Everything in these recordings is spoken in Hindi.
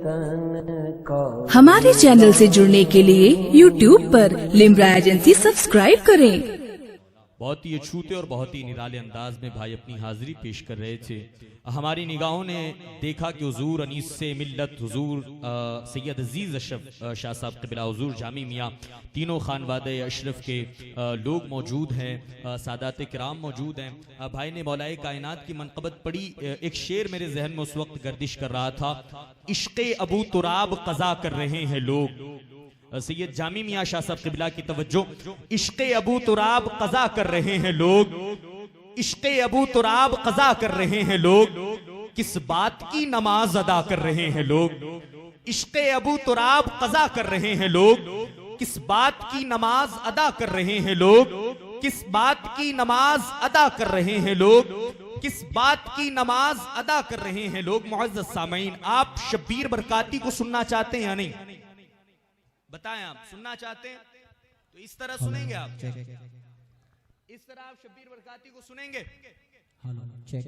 वतन का। हमारे चैनल से जुड़ने के लिए YouTube पर लिम्रा एजेंसी सब्सक्राइब करें। बहुत ही अछूते और बहुत ही निराले अंदाज में भाई अपनी हाजिरी पेश कर रहे थे। हमारी निगाहों ने देखा कि हुजूर अनीस से मिल्लत, हुजूर सैयद अजीज अशरफ शाह साहब क़िबला, हुजूर जामी मियाँ, तीनों खानवादे अशरफ के लोग मौजूद हैं, सादात किराम मौजूद हैं। भाई ने मौलाए कायनात की मनक़बत पढ़ी। एक शेर मेरे जहन में उस वक्त गर्दिश कर रहा था, इश्क़े अबू तुराब क़ज़ा कर रहे हैं लोग। सैयद जामी मियाँ शाह साहब क़िबला की तवज्जो, इश्क़े अबू तुराब क़ज़ा कर रहे हैं लोग, इश्क़े अबू तुराब क़ज़ा कर रहे हैं लोग, किस बात की नमाज अदा कर रहे हैं लोग। इश्क़े अबू तुराब क़ज़ा कर रहे हैं लोग, किस बात की नमाज अदा कर रहे हैं लोग, किस बात की नमाज अदा कर रहे हैं लोग, किस बात की नमाज अदा कर रहे हैं लोग। मुअज़्ज़ज़ सामईन, आप शब्बीर बरकाती को सुनना चाहते हैं या नहीं? बताएं, आप सुनना चाहते हैं तो इस तरह सुनेंगे आप, इस तरह आप शब्बीर बरकाती को सुनेंगे।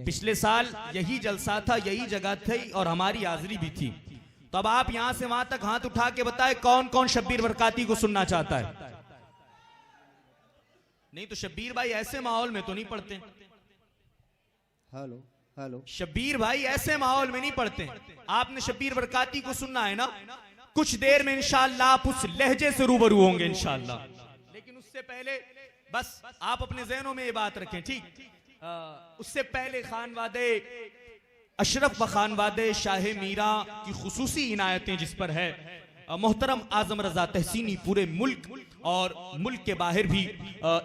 पिछले साल यही जलसा था, यही जगह थी और हमारी हाजिरी भी थी। तो अब आप यहां से वहां तक हाथ उठा के बताएं कौन कौन शब्बीर बरकाती को सुनना चाहता है। नहीं तो शब्बीर भाई ऐसे माहौल में तो नहीं पढ़ते। हेलो हेलो, शब्बीर भाई ऐसे माहौल में नहीं पढ़ते। आपने शब्बीर बरकाती को सुनना है ना, कुछ देर में इंशाअल्लाह आप उस लहजे से रूबरू होंगे इंशाअल्लाह। लेकिन उससे पहले बस आप अपने ज़हनों में ये बात रखें, ठीक। उससे पहले खानवादे अशरफ व खानवादे शाह मीरा की खुसूसी इनायतें जिस पर है मोहतरम आजम रजा तहसीनी पूरे मुल्क और मुल्क के बाहर भी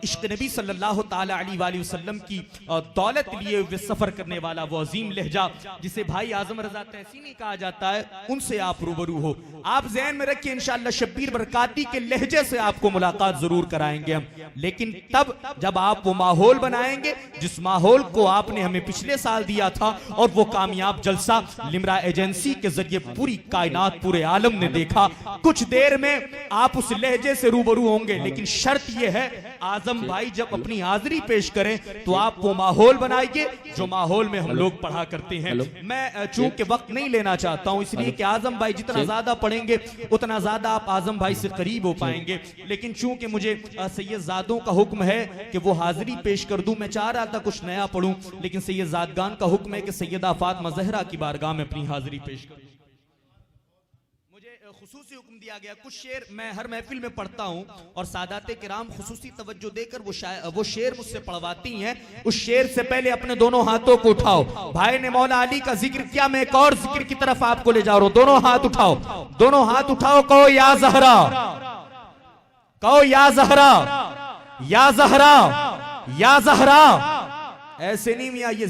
इश्क नबी सल्लल्लाहु ताला अलैहि वसल्लम की दौलत लिए हुए सफर करने वाला वो अजीम लहजा जिसे भाई आजम रजा तहसीनी कहा जाता है, उनसे आप रूबरू हो। आप ज़हन में रखिए इंशाअल्लाह शब्बीर बरकाती के लहजे से आपको मुलाकात जरूर कराएंगे हम, लेकिन तब जब आप वो माहौल बनाएंगे जिस माहौल को आपने हमें पिछले साल दिया था और वो कामयाब जलसा लिम्रा एजेंसी के जरिए पूरी कायनात, पूरे आलम ने देखा। कुछ देर में आप उस लहजे से रूबरू होंगे, लेकिन शर्त यह है आजम भाई जब अपनी हाजिरी पेश करें तो आप वो माहौल बनाइए जो माहौल में हम लोग पढ़ा करते हैं। मैं चूंकि वक्त नहीं लेना चाहता हूं इसलिए कि आजम भाई जितना ज्यादा पढ़ेंगे उतना ज्यादा आप आजम भाई से करीब हो पाएंगे, लेकिन चूंकि मुझे सैयद जादों का हुक्म है कि वो हाजिरी पेश कर दूं, मैं चाह रहा था कुछ नया पढ़ूं, लेकिन सैयद जादगान का हुक्म है कि सैयदा फातिमा ज़हरा की बारगाह में अपनी हाजिरी पेश करूं। खुसूसी हुक्म दिया गया। कुछ शेर मैं हर महफिल में पढ़ता हूँ और सादाते किराम खुसूसी तवज्जो देकर वो शेर मुझसे पढ़वाती हैं। उस शेर से पहले अपने दोनों हाथों को उठाओ। भाई ने मौला अली का जिक्र किया, मैं एक और जिक्र की तरफ आपको ले जा रहा हूं। दोनों हाथ उठाओ, दोनों हाथ उठाओ, कहो या ज़हरा, कहो या ज़हरा, या ज़हरा, या ज़हरा। ऐसे नहीं मियां, ये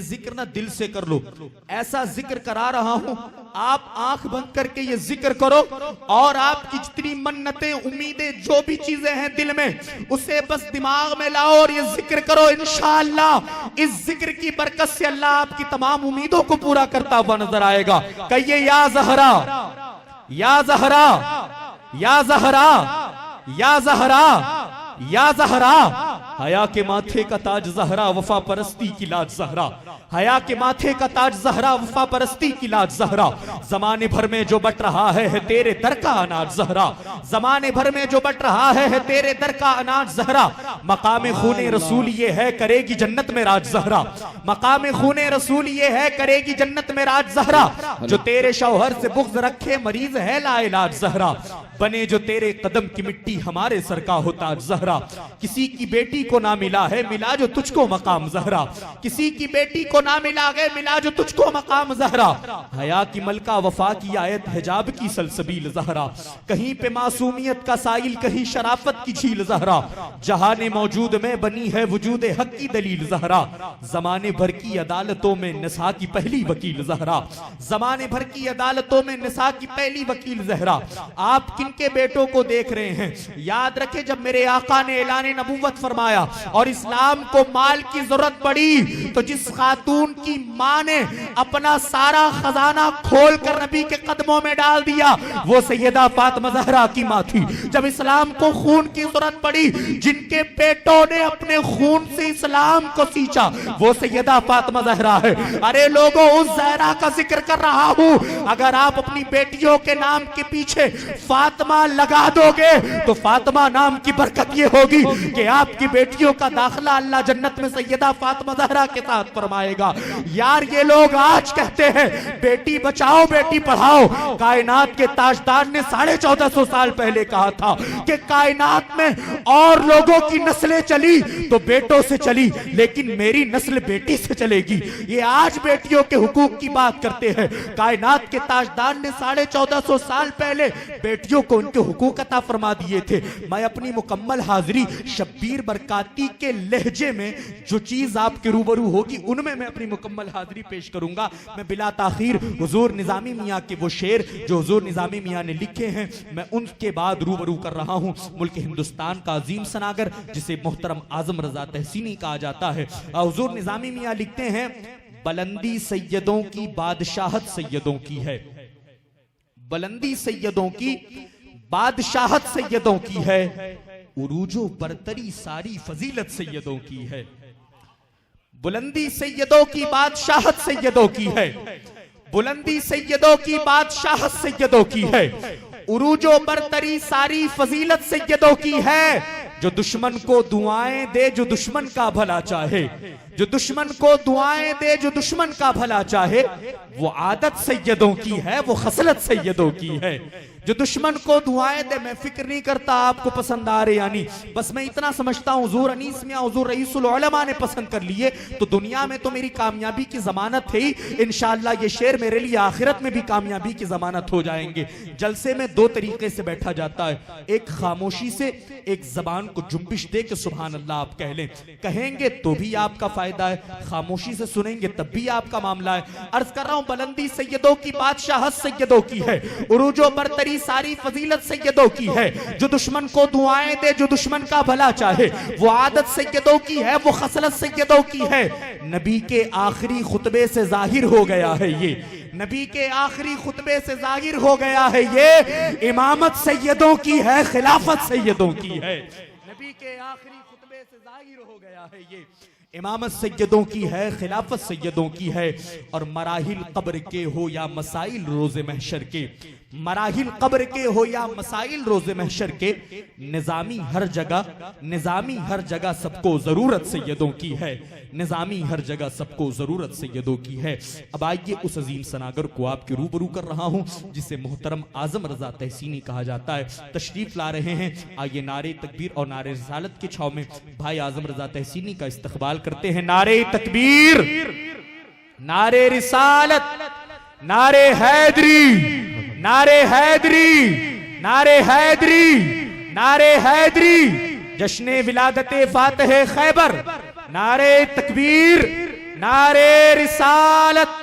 जिक्र ना दिल से कर लो, ऐसा जिक्र करा रहा हूं, आप आंख बंद करके ये जिक्र करो और आपकी जितनी मन्नतें, उम्मीदें, जो भी चीजें हैं दिल में, उसे बस दिमाग में लाओ और ये जिक्र करो। इंशाअल्लाह इस जिक्र की बरकत से अल्लाह आपकी तमाम उम्मीदों को पूरा करता हुआ नजर आएगा। कहिए या ज़हरा, या ज़हरा, या ज़हरा, या ज़हरा, या ज़हरा। हया के माथे का ताज ज़हरा, वफा परस्ती की लाज ज़हरा। हया के माथे का ताज ज़हरा, वफा परस्ती की लाज ज़हरा। जमाने भर में जो बट रहा है तेरे दर का अनाज ज़हरा। जमाने भर में जो बट रहा है तेरे दर का अनाज ज़हरा। मकाम खूने रसूल ये है करेगी जन्नत में राज ज़हरा। मकाम खूने रसूल ये है करेगी जन्नत में राज ज़हरा। जो तेरे शौहर से बुग़्ज़ रखे मरीज है लाइलाज ज़हरा। बने जो तेरे कदम की मिट्टी हमारे सर का होता ज़हरा। किसी की बेटी को ना मिला है मिला जो तुझको मकाम ज़हरा। किसी की बेटी को ना मिला है मिला जो तुझको मकाम ज़हरा। हया की मलका वफा की आयत हिजाब की सलसबील ज़हरा। कहीं पे मासूमियत का साइल कहीं शराफत की झील ज़हरा। जहाने मौजूद में बनी है वजूद हक की दलील ज़हरा। जमाने भर की अदालतों में निसा की पहली वकील ज़हरा। जमाने भर की अदालतों में निसा की पहली वकील ज़हरा। आप किनके बेटों को देख रहे हैं? याद रखें जब मेरे आका ने ऐलान नबुव्वत फरमाया फरमाया। और इस्लाम को माल की जरूरत पड़ी तो जिस खातून की मां ने अपना सारा खजाना खोल कर नबी के कदमों में डाल दिया वो सैयदा फातिमा ज़हरा की मां थी। जब इस्लाम को खून की जरूरत पड़ी, जिनके पेटों ने अपने खून से इस्लाम को सींचा वो सैयदा फातिमा ज़हरा है। अरे लोगों, उस ज़हरा का जिक्र कर रहा हूं। अगर आप अपनी बेटियों के नाम के पीछे फातिमा लगा दोगे तो फातिमा नाम की बरकत ये होगी कि आपकी बेटियों का दाखिला अल्लाह जन्नत में सैयदा फातिमा ज़हरा के साथ फरमाएगा। यार, ये लोग आज कहते हैं बेटी बचाओ बेटी पढ़ाओ। कायनात के ताजदार ने 1450 साल पहले कहा था कि कायनात में और लोगों की नस्लें चली तो बेटों से चली, लेकिन मेरी नस्ल बेटी से चलेगी। ये आज बेटियों के हुकूक की बात करते हैं। कायनात के ताजदार ने 1450 साल पहले बेटियों को उनके हुकूक अता फरमा दिए थे। मैं अपनी मुकम्मल हाजिरी शब्बीर बरकाती के लहजे में जो चीज आपके रूबरू होगी उनमें मैं अपनी मुकम्मल हाजिरी पेश करूंगा। मैं बिला ताखीर हुजूर निजामी मियाँ के वो शेर जो हुजूर निजामी मियाँ ने लिखे हैं मैं उनके बाद रूबरू कर रहा हूं। मुल्क हिंदुस्तान का अजीम सनागर जिसे मोहतरम आजम रजा तहसीनी कहा जाता है, हुजूर निजामी मियाँ लिखते हैं, बुलंदी सैयदों की बादशाहत सैयदों की है। बुलंदी सैयदों की बादशाहत सैयदों की है, उरूजो बरतरी सारी फजीलत सैयदों की है। बुलंदी सैयदों की बादशाहत सैयदों की है, बुलंदी सैयदों की बादशाहत सैयदों की है, उरूजो बरतरी सारी फजीलत सैयदों की है। जो दुश्मन को दुआएं दे जो दुश्मन का भला चाहे, जो दुश्मन को दुआएं दे जो दुश्मन का भला चाहे, वो आदत सैयदों की है, वो खसलत सैयदों की है। जो दुश्मन को दुआएं दे, मैं फिक्र नहीं करता आपको पसंद आ रहे यानी, बस मैं इतना समझता हूं हुजूर अनीस मियां हुजूर रईसुल उलमा ने पसंद कर लिए तो दुनिया में तो मेरी कामयाबी की जमानत है ही। इंशाअल्लाह ये शेर मेरे लिए आखिरत में भी कामयाबी की जमानत हो जाएंगे। जलसे में दो तरीके से बैठा जाता है, एक खामोशी से, एक जबान को जुम्बिश दे के सुभान अल्लाह आप कह लें। कहेंगे तो भी आपका फायदा है, खामोशी से सुनेंगे तब भी आपका मामला है। अर्ज कर रहा हूं, बुलंदी सैयदों की बादशाहत सैयदों की है, उरूजो बरतरी सारी फजीलत सैयदों की है। जो दुश्मन को दुआएं दे जो दुश्मन का भला चाहे, वो आदत सैयदों की है, वो खसलत सैयदों की है। नबी के आखिरी खुतबे से जाहिर हो गया है ये, नबी के आखिरी खुतबे से जाहिर हो गया है ये, इमामत सैयदों की है, खिलाफत सैयदों की है। नबी के आखिरी खुतबे से जाहिर हो गया है ये, इमामत सैयदों की है, खिलाफत सैयदों की है। और मराहिल कब्र के हो या मसाइल रोज़े महशर के, मराहिल कब्र के हो या मसाइल रोज़े महशर के, निजामी हर जगह, निजामी हर जगह सबको जरूरत सैयदों की है, निजामी हर जगह सबको जरूरत सैयदों की है। अब आइए उस अजीम सनागर को आपके रूबरू कर रहा हूं जिसे मोहतरम आजम रजा तहसीनी कहा जाता है। तशरीफ ला रहे हैं, आइए नारे तकबीर और नारे रिसालत के छाव में भाई आजम रजा तहसीनी का इस्तकबाल करते हैं। नारे तकबीर, नारे रिसालत, नारे हैदरी, नारे हैदरी, नारे हैदरी, नारे हैदरी, जश्ने विलादते फातह खैबर, नारे तकबीर, नारे रिसालत।